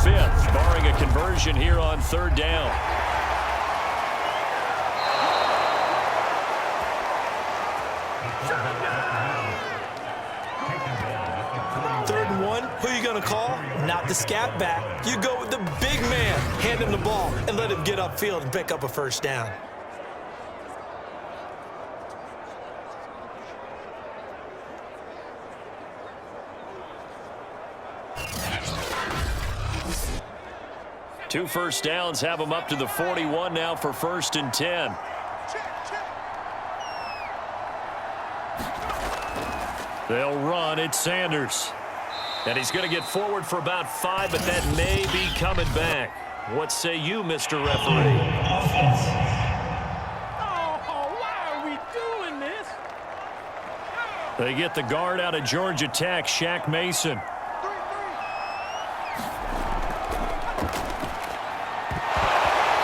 fifth, barring a conversion here on third down. Third and one, who are you going to call? Not the scat back. You go with the big man. Hand him the ball and let him get upfield and pick up a first down. Two first downs have them up to the 41 now for 1st and 10. They'll run. It's Sanders. And he's going to get forward for about 5, but that may be coming back. What say you, Mr. Referee? Oh, why are we doing this? They get the guard out of Georgia Tech, Shaq Mason.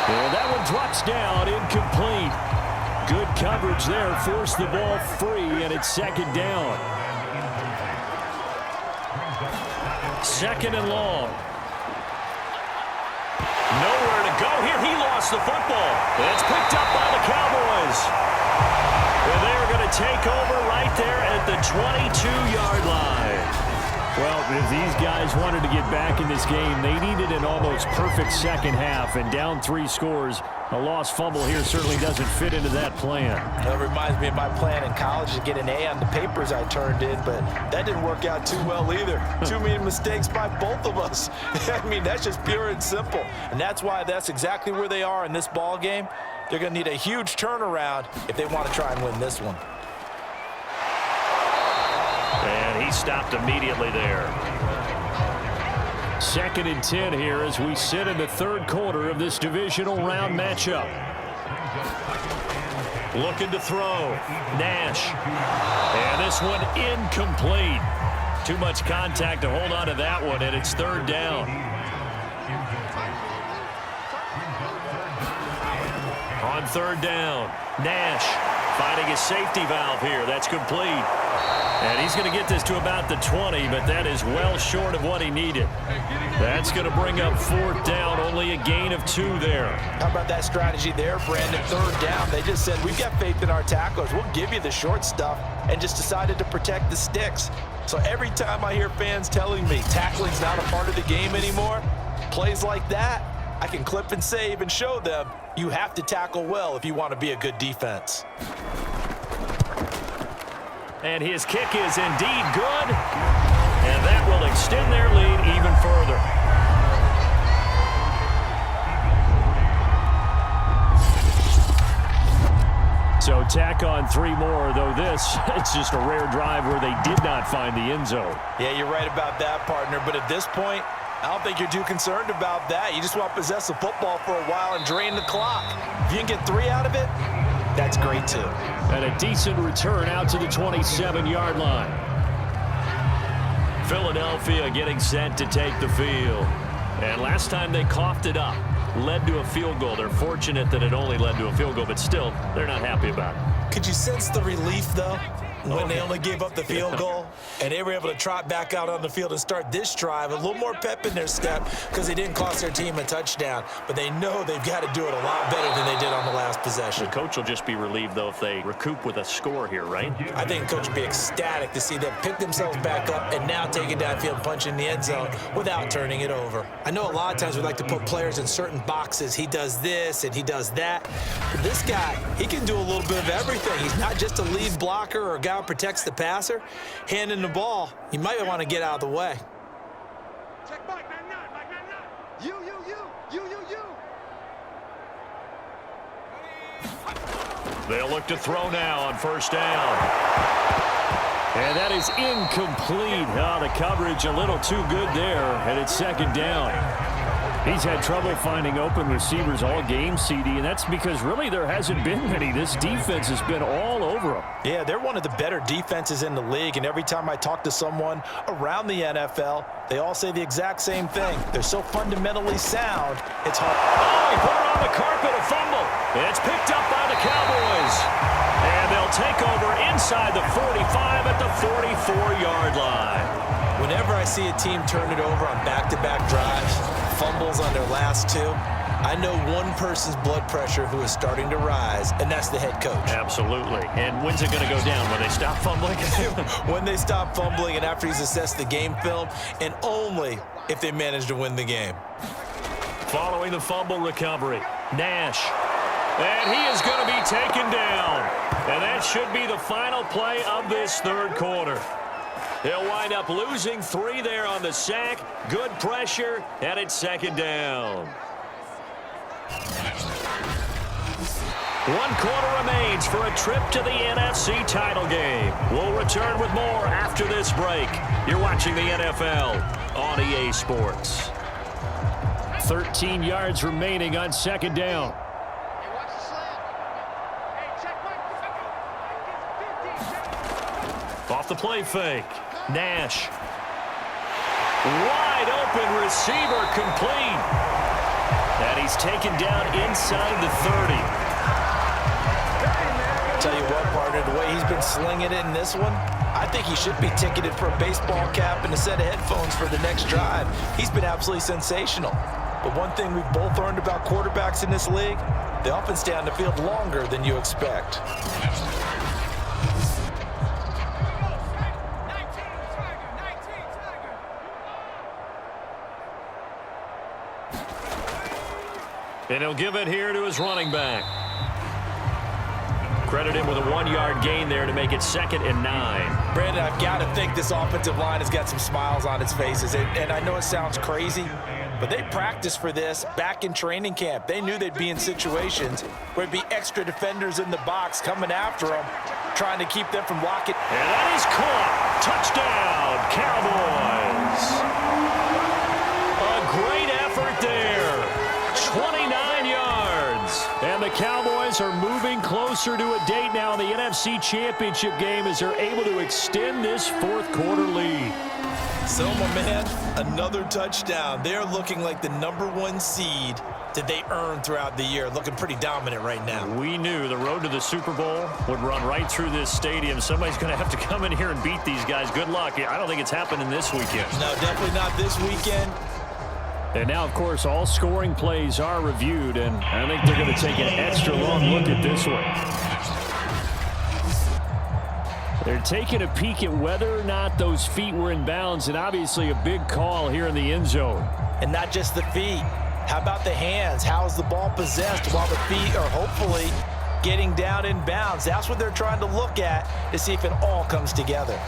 And that one drops down, incomplete. Good coverage there, forced the ball free, and it's 2nd down. 2nd and long. Nowhere to go here. He lost the football. It's picked up by the Cowboys. And they're going to take over right there at the 22-yard line. Well, if these guys wanted to get back in this game, they needed an almost perfect second half. And down 3 scores, a lost fumble here certainly doesn't fit into that plan. That reminds me of my plan in college to get an A on the papers I turned in, but that didn't work out too well either. Too many mistakes by both of us. I mean, that's just pure and simple. And that's why that's exactly where they are in this ball game. They're going to need a huge turnaround if they want to try and win this one. And he stopped immediately there. 2nd and 10 here as we sit in the 3rd quarter of this divisional round matchup. Looking to throw. Nash. And this one incomplete. Too much contact to hold on to that one, and it's 3rd down. On 3rd down, Nash finding his safety valve here. That's complete. And he's going to get this to about the 20, but that is well short of what he needed. That's going to bring up 4th down, only a gain of 2 there. How about that strategy there, Brandon? 3rd down, they just said, we've got faith in our tacklers. We'll give you the short stuff, and just decided to protect the sticks. So every time I hear fans telling me tackling's not a part of the game anymore, plays like that, I can clip and save and show them you have to tackle well if you want to be a good defense. And his kick is indeed good. And that will extend their lead even further. So tack on 3 more, though this, it's just a rare drive where they did not find the end zone. Yeah, you're right about that, partner. But at this point, I don't think you're too concerned about that. You just want to possess the football for a while and drain the clock. If you can get 3 out of it, that's great too. And a decent return out to the 27-yard line. Philadelphia getting set to take the field. And last time they coughed it up, led to a field goal. They're fortunate that it only led to a field goal, but still, they're not happy about it. Could you sense the relief, though, when they only gave up the field goal and they were able to trot back out on the field and start this drive? A little more pep in their step because they didn't cost their team a touchdown, but they know they've got to do it a lot better than they did on the last possession. The coach will just be relieved, though, if they recoup with a score here, right? I think the coach will be ecstatic to see them pick themselves back up and now take it downfield and punch in the end zone without turning it over. I know a lot of times we like to put players in certain boxes. He does this and he does that. But this guy, he can do a little bit of everything. He's not just a lead blocker or a guy who protects the passer. Handing the ball, you might want to get out of the way. Check back, man, not. You. They'll look to throw now on 1st down. And that is incomplete. Oh, the coverage a little too good there, and it's 2nd down. He's had trouble finding open receivers all game, CD, and that's because really there hasn't been many. This defense has been all over them. Yeah, they're one of the better defenses in the league, and every time I talk to someone around the NFL, they all say the exact same thing. They're so fundamentally sound, it's hard. Oh, he put it on the carpet, a fumble. It's picked up by the Cowboys. And they'll take over inside the 45 at the 44-yard line. Whenever I see a team turn it over on back-to-back drives, fumbles on their last two, I know one person's blood pressure who is starting to rise, and that's the head coach. Absolutely. And when's it going to go down? When they stop fumbling? When they stop fumbling and after he's assessed the game film, and only if they manage to win the game. Following the fumble recovery, Nash. And he is going to be taken down. And that should be the final play of this third quarter. He'll wind up losing 3 there on the sack. Good pressure, and it's second down. 1 quarter remains for a trip to the NFC title game. We'll return with more after this break. You're watching the NFL on EA Sports. 13 yards remaining on second down. Off the play fake. Nash. Wide open receiver complete. And he's taken down inside the 30. Tell you what, partner, the way he's been slinging it in this one, I think he should be ticketed for a baseball cap and a set of headphones for the next drive. He's been absolutely sensational. But one thing we've both learned about quarterbacks in this league, they often stay on the field longer than you expect. And he'll give it here to his running back. Credit him with a 1-yard gain there to make it 2nd and 9. Brandon, I've got to think this offensive line has got some smiles on its faces. And I know it sounds crazy, but they practiced for this back in training camp. They knew they'd be in situations where there'd be extra defenders in the box coming after them, trying to keep them from blocking. And that is caught. Touchdown, Cowboys. A great effort there. 29 yards. And the Cowboys are moving closer to a date now in the NFC Championship game as they're able to extend this 4th quarter lead. So, my man, another touchdown. They're looking like the #1 seed that they earned throughout the year. Looking pretty dominant right now. We knew the road to the Super Bowl would run right through this stadium. Somebody's going to have to come in here and beat these guys. Good luck. I don't think it's happening this weekend. No, definitely not this weekend. And now, of course, all scoring plays are reviewed, and I think they're going to take an extra long look at this one. They're taking a peek at whether or not those feet were in bounds, and obviously a big call here in the end zone. And not just the feet. How about the hands? How is the ball possessed while the feet are hopefully getting down in bounds? That's what they're trying to look at to see if it all comes together.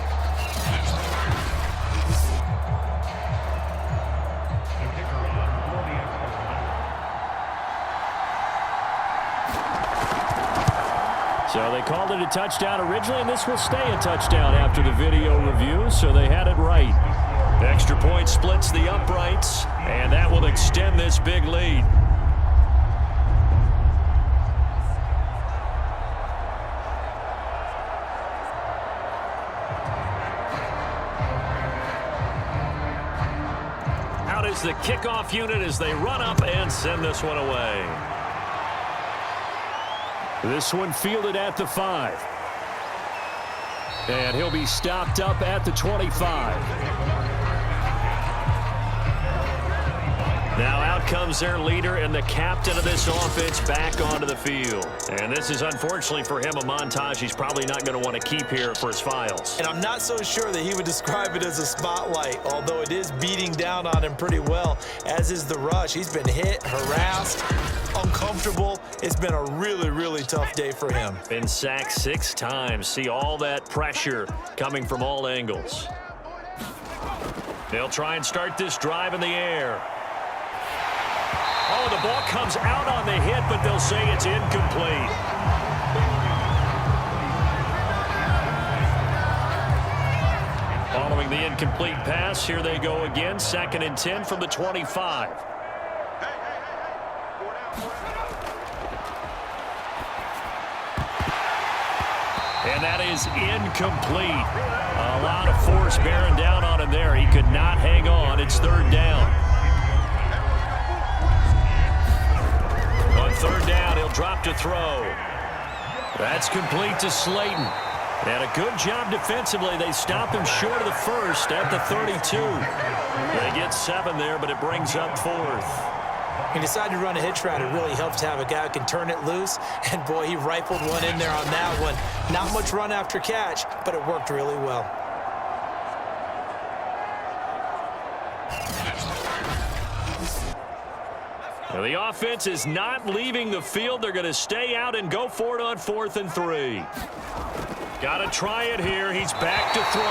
So they called it a touchdown originally, and this will stay a touchdown after the video review, so they had it right. Extra point splits the uprights, and that will extend this big lead. Out is the kickoff unit as they run up and send this one away. This one fielded at the 5. And he'll be stopped up at the 25. Now out comes their leader and the captain of this offense back onto the field. And this is unfortunately for him a montage he's probably not going to want to keep here for his files. And I'm not so sure that he would describe it as a spotlight, although it is beating down on him pretty well, as is the rush. He's been hit, harassed, uncomfortable. It's been a really, really tough day for him. Been sacked 6 times. See all that pressure coming from all angles. They'll try and start this drive in the air. Oh, the ball comes out on the hit, but they'll say it's incomplete. Following the incomplete pass, here they go again. 2nd and 10 from the 25. And that is incomplete. A lot of force bearing down on him there. He could not hang on. It's 3rd down. On 3rd down, he'll drop to throw. That's complete to Slayton. And a good job defensively. They stop him short of the first at the 32. They get 7 there, but it brings up 4th. He decided to run a hitch route. It really helps to have a guy who can turn it loose. And, boy, he rifled one in there on that one. Not much run after catch, but it worked really well. Now the offense is not leaving the field. They're going to stay out and go for it on 4th and 3. Got to try it here. He's back to throw.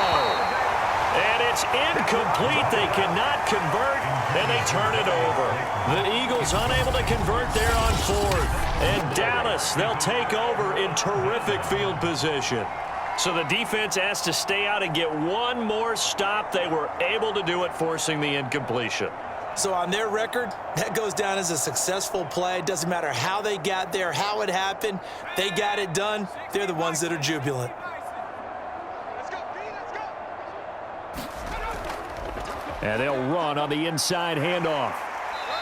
And it's incomplete. They cannot convert, and they turn it over. The Eagles unable to convert there on 4th. And Dallas, they'll take over in terrific field position. So the defense has to stay out and get one more stop. They were able to do it, forcing the incompletion. So on their record, that goes down as a successful play. Doesn't matter how they got there, how it happened. They got it done. They're the ones that are jubilant. And they'll run on the inside handoff.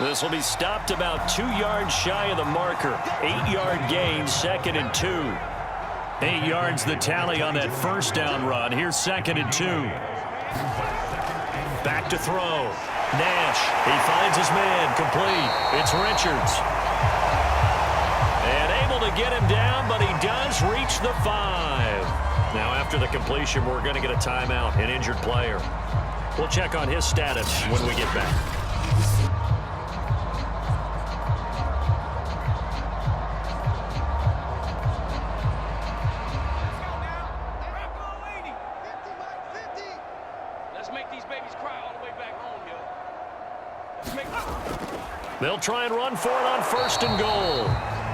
This will be stopped about 2 yards shy of the marker. 8-yard gain, 2nd and 2. 8 yards the tally on that first down run. Here's 2nd and 2. Back to throw. Nash, he finds his man, complete. It's Richards. And able to get him down, but he does reach the 5. Now after the completion, we're going to get a timeout, an injured player. We'll check on his status when we get back. Let's make these babies cry all the way back home, yo. They'll try and run for it on 1st and goal.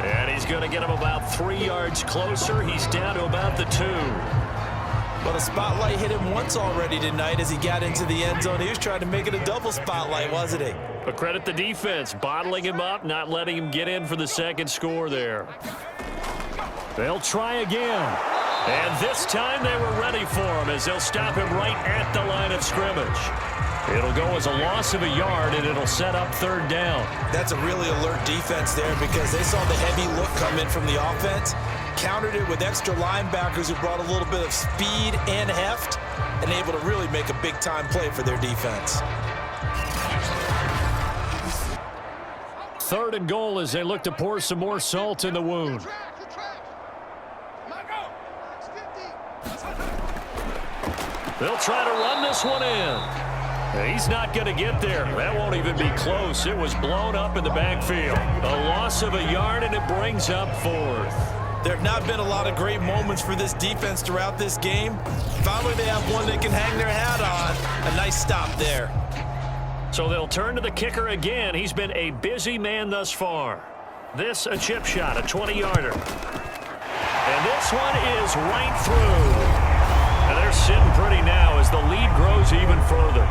And he's going to get him about 3 yards closer. He's down to about the 2. Well, the spotlight hit him once already tonight as he got into the end zone. He was trying to make it a double spotlight, wasn't he? But credit the defense, bottling him up, not letting him get in for the 2nd score there. They'll try again. And this time they were ready for him as they'll stop him right at the line of scrimmage. It'll go as a loss of a yard, and it'll set up 3rd down. That's a really alert defense there because they saw the heavy look come in from the offense, countered it with extra linebackers who brought a little bit of speed and heft, and able to really make a big-time play for their defense. 3rd and goal as they look to pour some more salt in the wound. They'll try to run this one in. He's not going to get there. That won't even be close. It was blown up in the backfield. A loss of a yard, and it brings up 4th. There have not been a lot of great moments for this defense throughout this game. Finally, they have one they can hang their hat on. A nice stop there. So they'll turn to the kicker again. He's been a busy man thus far. This a chip shot, a 20-yarder. And this one is right through. And they're sitting pretty now as the lead grows even further.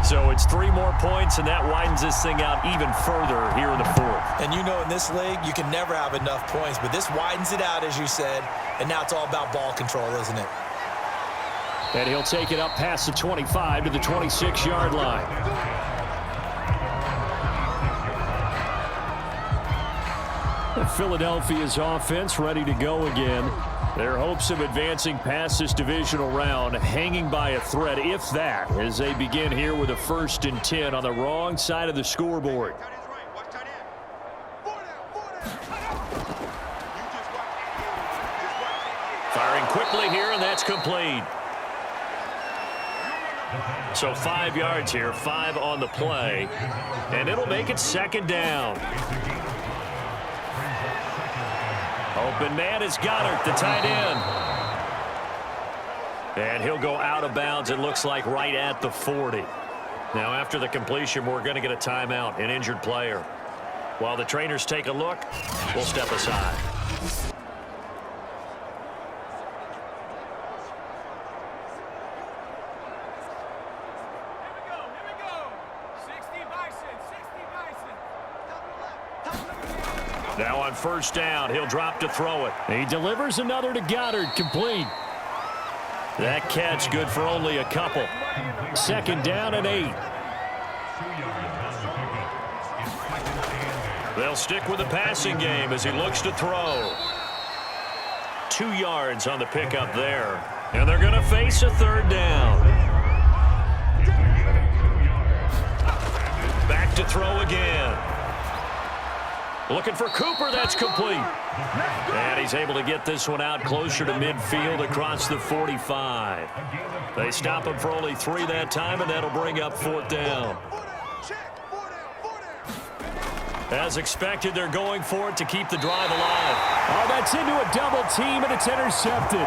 So it's 3 more points, and that widens this thing out even further here in the 4th. And you know in this league, you can never have enough points, but this widens it out, as you said, and now it's all about ball control, isn't it? And he'll take it up past the 25 to the 26-yard line. Philadelphia's offense ready to go again. Their hopes of advancing past this divisional round hanging by a thread, if that, as they begin here with a 1st and 10 on the wrong side of the scoreboard. Firing quickly here, and that's complete. So 5 yards here, 5 on the play, and it'll make it 2nd down. Open man is Goddard, the tight end. And he'll go out of bounds, it looks like right at the 40. Now after the completion, we're going to get a timeout, an injured player. While the trainers take a look, we'll step aside. Now on 1st down, he'll drop to throw it. He delivers another to Goddard, complete. That catch good for only a couple. 2nd down and 8. They'll stick with the passing game as he looks to throw. 2 yards on the pickup there. And they're going to face a third down. Back to throw again. Looking for Cooper. That's complete. And he's able to get this one out closer to midfield across the 45. They stop him for only 3 that time, and that'll bring up 4th down. As expected, they're going for it to keep the drive alive. Oh, that's into a double team, and it's intercepted.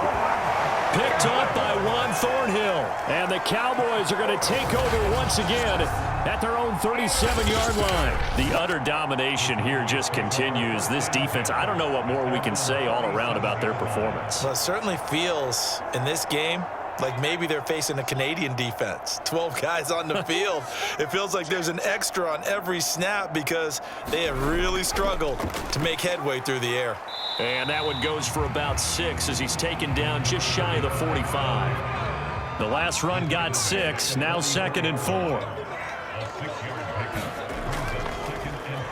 Picked up by Juan Thornhill. And the Cowboys are going to take over once again at their own 37-yard line. The utter domination here just continues. This defense, I don't know what more we can say all around about their performance. Well, it certainly feels in this game like maybe they're facing a Canadian defense. 12 guys on the field. It feels like there's an extra on every snap because they have really struggled to make headway through the air. And that one goes for about 6 as he's taken down just shy of the 45. The last run got 6, now 2nd and 4.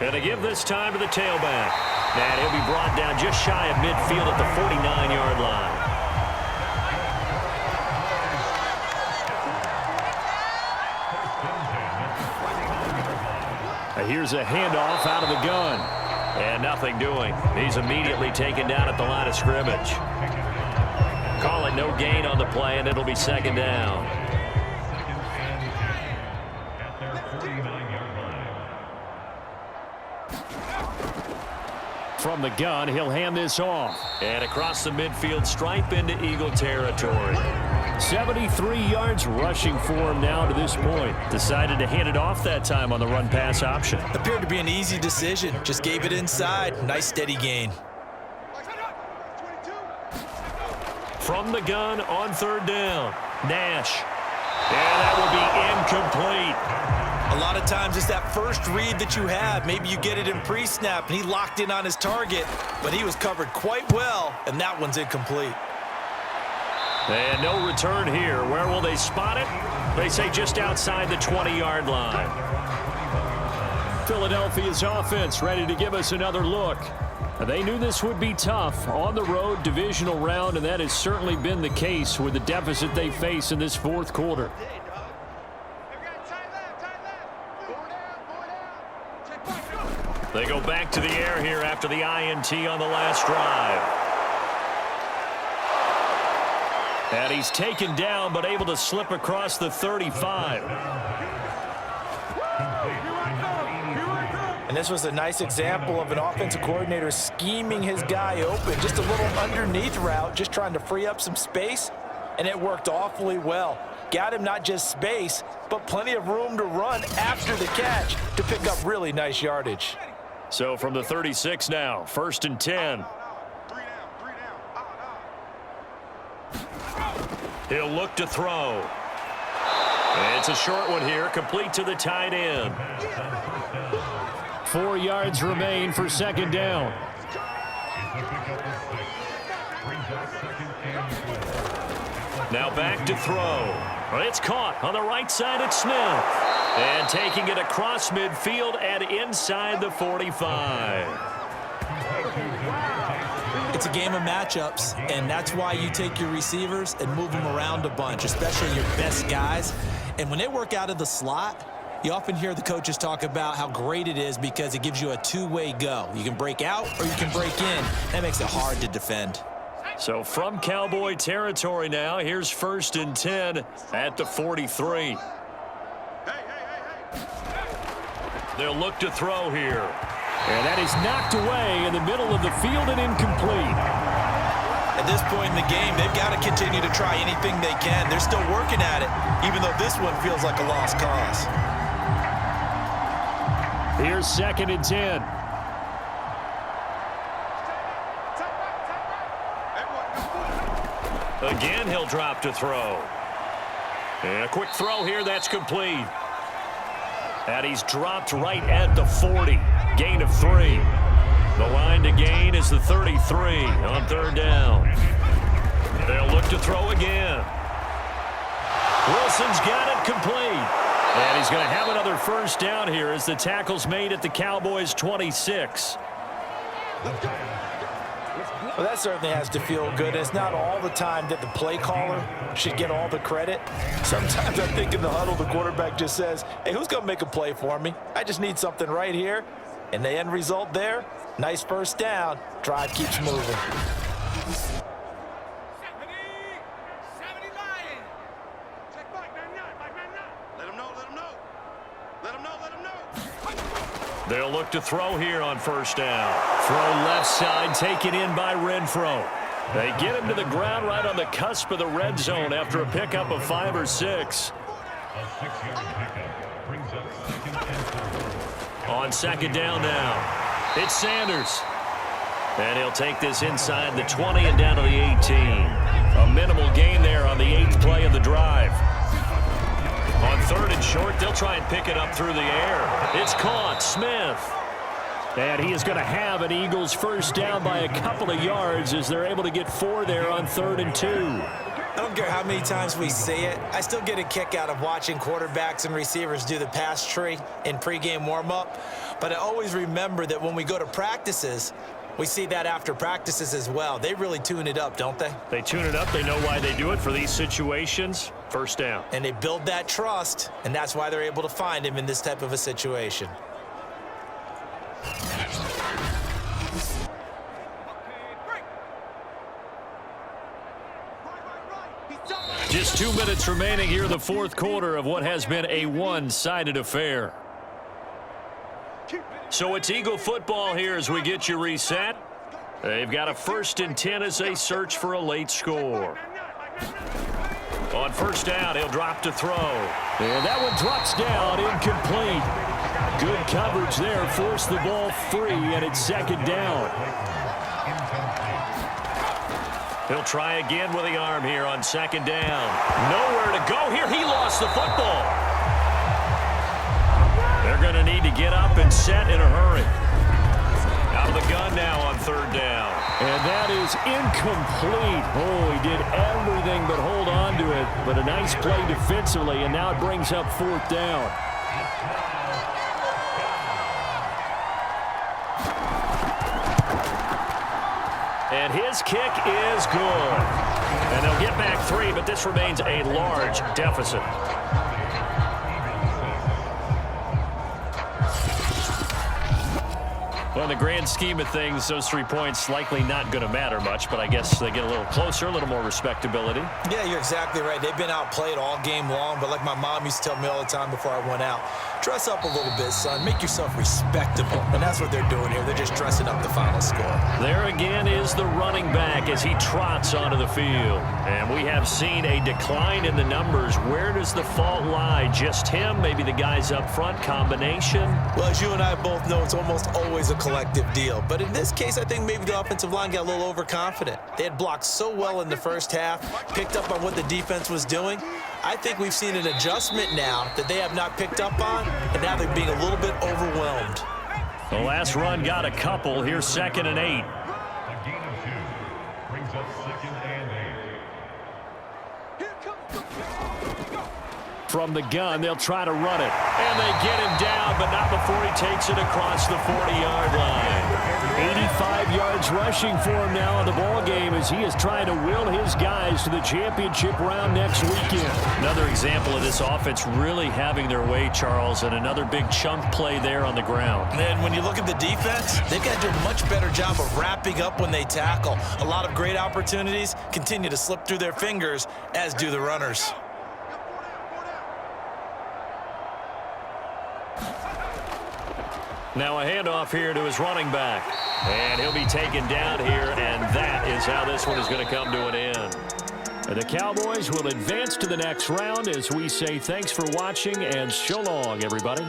And they give this time to the tailback. And he'll be brought down just shy of midfield at the 49-yard line. Here's a handoff out of the gun. And nothing doing. He's immediately taken down at the line of scrimmage. Call it no gain on the play, and it'll be 2nd down. From the gun, he'll hand this off. And across the midfield stripe into Eagle territory. 73 yards rushing for him now to this point. Decided to hand it off that time on the run-pass option. Appeared to be an easy decision. Just gave it inside. Nice steady gain. From the gun on 3rd down. Nash. And that will be incomplete. A lot of times it's that first read that you have. Maybe you get it in pre-snap, and he locked in on his target, but he was covered quite well, and that one's incomplete. And no return here. Where will they spot it? They say just outside the 20-yard line. Philadelphia's offense ready to give us another look. They knew this would be tough on the road divisional round, and that has certainly been the case with the deficit they face in this 4th quarter. They go back to the air here after the INT on the last drive. And he's taken down, but able to slip across the 35. And this was a nice example of an offensive coordinator scheming his guy open. Just a little underneath route, just trying to free up some space, and it worked awfully well. Got him not just space, but plenty of room to run after the catch to pick up really nice yardage. So from the 36 now, 1st and 10. He'll look to throw. It's a short one here, complete to the tight end. 4 yards remain for 2nd down. Now back to throw. It's caught on the right side at Smith. And taking it across midfield and inside the 45. It's a game of matchups, and that's why you take your receivers and move them around a bunch, especially your best guys. And when they work out of the slot, you often hear the coaches talk about how great it is because it gives you a two-way go. You can break out or you can break in. That makes it hard to defend. So from Cowboy territory now, here's 1st and 10 at the 43. They'll look to throw here. And that is knocked away in the middle of the field and incomplete. At this point in the game, they've got to continue to try anything they can. They're still working at it, even though this one feels like a lost cause. Here's 2nd and 10. Again, he'll drop to throw. And a quick throw here, that's complete. And he's dropped right at the 40. Gain of 3. The line to gain is the 33 on 3rd down. They'll look to throw again. Wilson's got it complete. And he's going to have another first down here as the tackle's made at the Cowboys' 26. Well, that certainly has to feel good. It's not all the time that the play caller should get all the credit. Sometimes I think in the huddle, the quarterback just says, hey, who's going to make a play for me? I just need something right here. And the end result there, nice first down. Drive keeps moving. They'll look to throw here on first down. Throw left side, taken in by Renfro. They get him to the ground right on the cusp of the red zone after a pickup of 5 or 6. On second down now, it's Sanders. And he'll take this inside the 20 and down to the 18. A minimal gain there on the 8th play of the drive. On third and short, they'll try and pick it up through the air. It's caught. Smith. And he is going to have an Eagles first down by a couple of yards as they're able to get 4 there on 3rd and 2. I don't care how many times we say it. I still get a kick out of watching quarterbacks and receivers do the pass tree in pregame warm-up. But I always remember that when we go to practices, we see that after practices as well. They really tune it up, don't they? They tune it up. They know why they do it for these situations. First down. And they build that trust, and that's why they're able to find him in this type of a situation. Just 2 minutes remaining here in the 4th quarter of what has been a one-sided affair. So it's Eagle football here as we get you reset. They've got a 1st and 10 as they search for a late score. On first down, he'll drop to throw. And that one drops down, incomplete. Good coverage there, forced the ball free, and it's second down. He'll try again with the arm here on second down. Nowhere to go here. He lost the football. They're going to need to get up and set in a hurry. Out of the gun now on third down. And that is incomplete. Oh, he did everything but hold on to it. But a nice play defensively, and now it brings up 4th down. And his kick is good. And they'll get back 3, but this remains a large deficit. Well, in the grand scheme of things, those 3 points likely not going to matter much, but I guess they get a little closer, a little more respectability. Yeah, you're exactly right. They've been outplayed all game long, but like my mom used to tell me all the time before I went out, dress up a little bit, son. Make yourself respectable. And that's what they're doing here. They're just dressing up the final score. There again is the running back as he trots onto the field. And we have seen a decline in the numbers. Where does the fault lie? Just him? Maybe the guys up front? Combination? Well, as you and I both know, it's almost always a collective deal. But in this case, I think maybe the offensive line got a little overconfident. They had blocked so well in the first half, picked up on what the defense was doing. I think we've seen an adjustment now that they have not picked up on, and now they're being a little bit overwhelmed. The last run got a couple. Here's 2nd and 8. A gain of 2 brings up 2nd and 8. From the gun, they'll try to run it. And they get him down, but not before he takes it across the 40-yard line. 85 yards rushing for him now in the ball game as he is trying to will his guys to the championship round next weekend. Another example of this offense really having their way, Charles, and another big chunk play there on the ground. And when you look at the defense, they've got to do a much better job of wrapping up when they tackle. A lot of great opportunities continue to slip through their fingers, as do the runners. Now a handoff here to his running back. And he'll be taken down here, and that is how this one is going to come to an end. And the Cowboys will advance to the next round as we say thanks for watching and so long, everybody.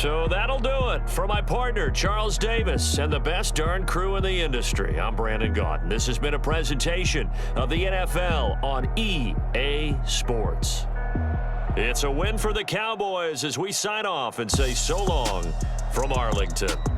So that'll do it. For my partner, Charles Davis, and the best darn crew in the industry, I'm Brandon Gaudin. This has been a presentation of the NFL on EA Sports. It's a win for the Cowboys as we sign off and say so long from Arlington.